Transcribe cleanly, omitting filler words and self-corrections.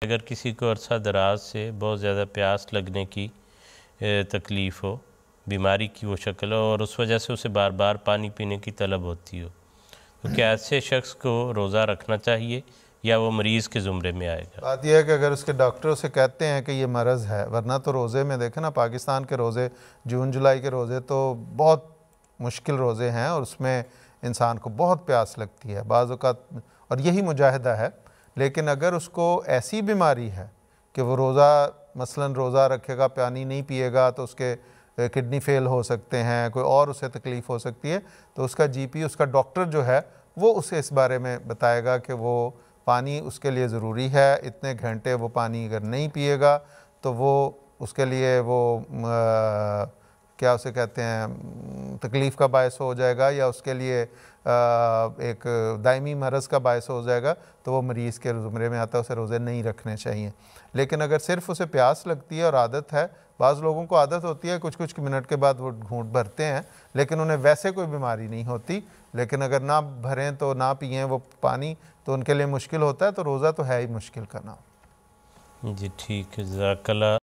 अगर किसी को अरसा दराज से बहुत ज़्यादा प्यास लगने की तकलीफ़ हो, बीमारी की वो शक्ल हो और उस वजह से उसे बार बार पानी पीने की तलब होती हो, तो क्या ऐसे शख्स को रोज़ा रखना चाहिए या वो मरीज़ के ज़ुमरे में आएगा? बात यह है कि अगर उसके डॉक्टर उसे कहते हैं कि ये मरज़ है, वरना तो रोज़े में देखें ना, पाकिस्तान के रोज़े, जून जुलाई के रोज़े तो बहुत मुश्किल रोज़े हैं और उसमें इंसान को बहुत प्यास लगती है बाज़ औक़ात, और यही मुजाहिदा है। लेकिन अगर उसको ऐसी बीमारी है कि वो रोज़ा मसलन रोज़ा रखेगा, पानी नहीं पिएगा तो उसके किडनी फेल हो सकते हैं, कोई और उसे तकलीफ़ हो सकती है, तो उसका जीपी, उसका डॉक्टर जो है वो उसे इस बारे में बताएगा कि वो पानी उसके लिए ज़रूरी है, इतने घंटे वो पानी अगर नहीं पिएगा तो वो उसके लिए वो क्या उसे कहते हैं, तकलीफ़ का बायस हो जाएगा या उसके लिए एक दायमी मरज़ का बायस हो जाएगा, तो वो मरीज़ के ज़ुमरे में आता है, उसे रोज़े नहीं रखने चाहिए। लेकिन अगर सिर्फ़ उसे प्यास लगती है और आदत है, बाज़ लोगों को आदत होती है कुछ कुछ मिनट के बाद वो घूंट भरते हैं, लेकिन उन्हें वैसे कोई बीमारी नहीं होती, लेकिन अगर ना भरें तो ना पिएँ वो पानी तो उनके लिए मुश्किल होता है, तो रोज़ा तो है ही मुश्किल करना। जी ठीक है, जज़ाकल्लाह।